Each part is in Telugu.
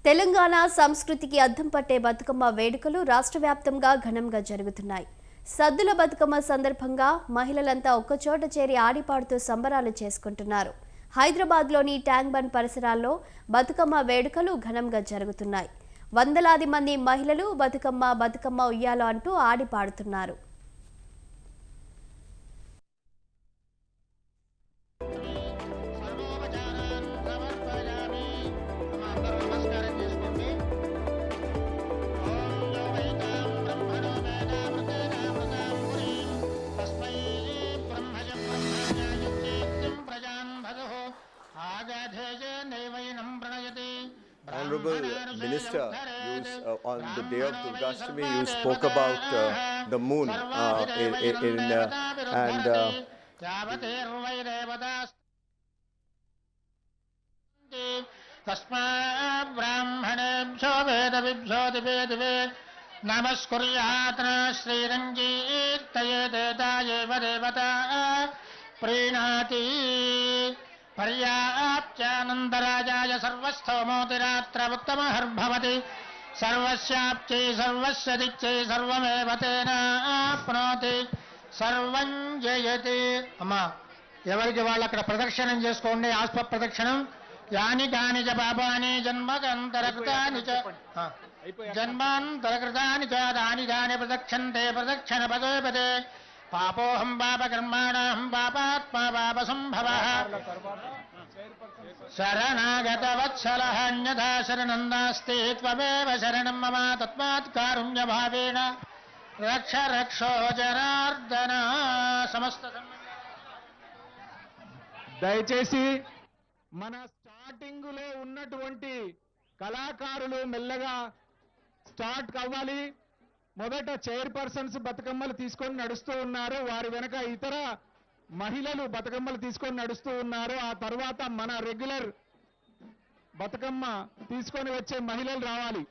తెలంగాణ సంస్కృతికి అద్దం పట్టే బతుకమ్మ వేడుకలు రాష్ట్ర వ్యాప్తంగా ఘనంగా జరుగుతున్నాయి. సద్దుల బతుకమ్మ సందర్భంగా మహిళలంతా ఒక్కచోట చేరి ఆడిపాడుతూ సంబరాలు చేసుకుంటున్నారు. హైదరాబాద్లోని ట్యాంక్ బండ్ పరిసరాల్లో బతుకమ్మ వేడుకలు ఘనంగా జరుగుతున్నాయి. వందలాది మంది మహిళలు బతుకమ్మ బతుకమ్మ ఉయ్యాలో అంటూ ఆడిపాడుతున్నారు. Honorable Minister, on the day of Durgashtami, you spoke about the moon नमस्कुर्यात् श्रीरञ्जीर्तये देवता देवता प्रीणाति पर्याप्त्यानन्दराजाय सर्वस्थोमोतिरात्र उत्तमहर्भवति सर्वस्याप्त्यै सर्वस्य दिक्त्यै सर्वमेव तेनाप्नोति सर्वं जयति अम्मा ఎవరికి వాళ్ళు అక్కడ ప్రదక్షిణం చేసుకోండి. ఆస్ప ప్రదక్షిణం యాని కాని చ పాపాని జన్మాంతరకృతాని చ దాని దాని ప్రదక్షంతే ప్రదక్షిణ పదే పదే పాపోహం పాపకర్మాణం పాపాత్మా పాపసంభవః శరణాగతవత్సలః అన్యథా శరణం నాస్తి త్వమేవ శరణం మమ తస్మాత్ కారుణ్యభావేన రక్ష రక్షో జనార్దన. సమస్త దయచేసి మన స్టార్టింగ్లో ఉన్నటువంటి కళాకారులు మెల్లగా స్టార్ట్ కావాలి. మొదట చైర్పర్సన్స్ బతుకమ్మలు తీసుకొని నడుస్తూ ఉన్నారు, వారి వెనక ఇతర మహిళలు బతుకమ్మలు తీసుకొని నడుస్తూ ఉన్నారు. ఆ తర్వాత మన రెగ్యులర్ బతుకమ్మ తీసుకొని వచ్చే మహిళలు రావాలి.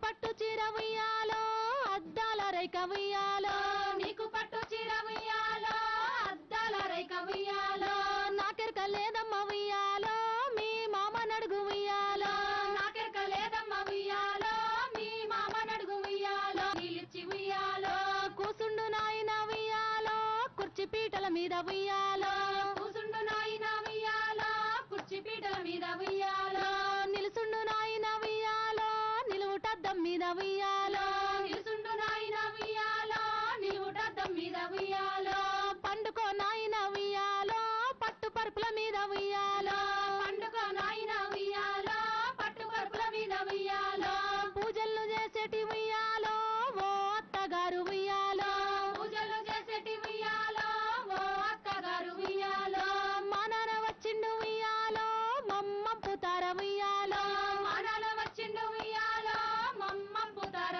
పట్టు చీర ఉయ్యాలో అద్దాల రేఖ ఉయ్యాలో, నీకు పట్టు చీర ఉయ్యాలో అద్దాల రేఖ ఉయ్యాలో, నాకెరక లేదమ్మ ఉయ్యాలో మీ మామ నడుగు ఉయ్యాలో, నాకెరక లేదమ్మ ఉయ్యాలో మీ మామ నడుగు ఉయ్యాలో, నీలిచ్చి ఉయ్యాలో కూసుండు నాయన ఉయ్యాలో కుర్చీ పీటల మీద ఉయ్యాలో, కూసుండు నాయన ఉయ్యాలో కుర్చీ పీటల మీద ఉయ్యాలో, నిలుసుండు నాయన ఉయ్యాలో నిలువుటద్దం మీద ఉయ్యాలో, నిలుసుండు నాయన ఉయ్యాలో నిలువుటద్దం మీద ఉయ్యాలో, పండుకో నాయన ఉయ్యాలో పట్టు పరుపుల మీద ఉయ్యాలో, పండుకో నాయన ఉయ్యాలో పట్టు పరుపుల మీద ఉయ్యాలో, పూజలు చేసేటి ఉయ్యాలో ఓ అత్తగారు ఉయ్యాలో, పూజలు చేసేటి ఉయ్యాలో ఓ అత్తగారు ఉయ్యాలో, మా నాన్న వచ్చిండు ఉయ్యాలో మమ్మ పుతార ఉయ్యాలో, మా నాన్న వచ్చిండు ఉయ్యాలో మమ్మ పుతార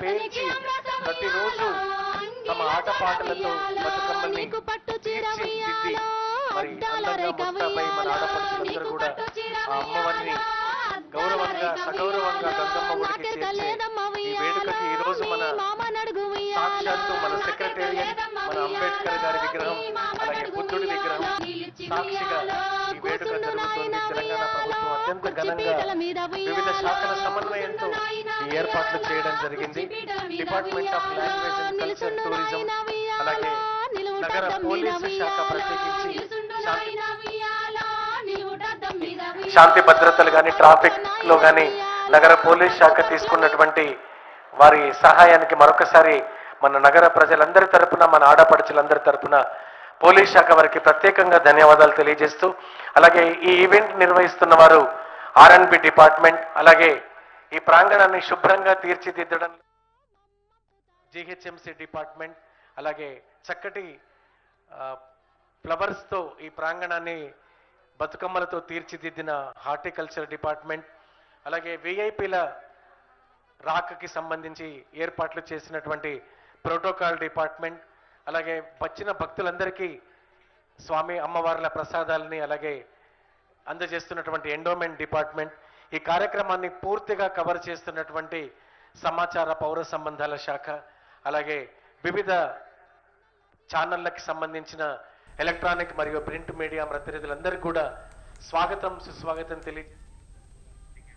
పేర్చి ప్రతిరోజు తమ ఆటపాటలతో బతుకమ్మని తీర్చిదిద్ది మరి అందంగా ముస్తాబై మన ఆడపడుచులందరూ కూడా ఆ అమ్మవారిని గౌరవంగా సగౌరవంగా గంగమ్మ గుడికి చేర్చే ఈ వేడుకకి ఈ రోజు మన సాక్షాత్తు మన సెక్రటేరియట్ మన అంబేద్కర్ గారి విగ్రహం అలాగే బుద్ధుడి విగ్రహం సాక్షిగా ఈ వేడుక జరుగుతుంది. తెలంగాణ ప్రభుత్వం అత్యంత ఘనంగా వివిధ శాఖల సమన్వయంతో ఈ ఏర్పాట్లు చేయడం జరిగింది. Department of language and culture tourism అలాగే నగర పోలీసు శాఖ ప్రత్యేకించి శాంతి భద్రతలు కానీ ట్రాఫిక్ లో కానీ నగర పోలీస్ శాఖ తీసుకున్నటువంటి వారి సహాయానికి మరొకసారి మన నగర ప్రజలందరి తరపున మన ఆడపడుచులందరి తరపున పోలీస్ శాఖ వారికి ప్రత్యేకంగా ధన్యవాదాలు తెలియజేస్తూ అలాగే ఈ ఈవెంట్ నిర్వహిస్తున్న వారు R&B డిపార్ట్మెంట్ అలాగే ఈ ప్రాంగణాన్ని శుభ్రంగా తీర్చిదిద్దడం GHMC డిపార్ట్మెంట్ అలాగే చక్కటి ఫ్లవర్స్తో ఈ ప్రాంగణాన్ని బతుకమ్మలతో తీర్చిదిద్దిన హార్టికల్చర్ డిపార్ట్మెంట్ అలాగే విఐపీల రాకకి సంబంధించి ఏర్పాట్లు చేసినటువంటి ప్రోటోకాల్ డిపార్ట్మెంట్ అలాగే వచ్చిన భక్తులందరికీ స్వామి అమ్మవార్ల ప్రసాదాలని అలాగే అందజేస్తున్నటువంటి ఎండోమెంట్ డిపార్ట్మెంట్ ఈ కార్యక్రమాన్ని పూర్తిగా కవర్ చేస్తున్నటువంటి సమాచార పౌర సంబంధాల శాఖ అలాగే వివిధ ఛానళ్ళకి సంబంధించిన ఎలక్ట్రానిక్ మరియు ప్రింట్ మీడియా ప్రతినిధులందరికీ కూడా స్వాగతం సుస్వాగతం తెలియ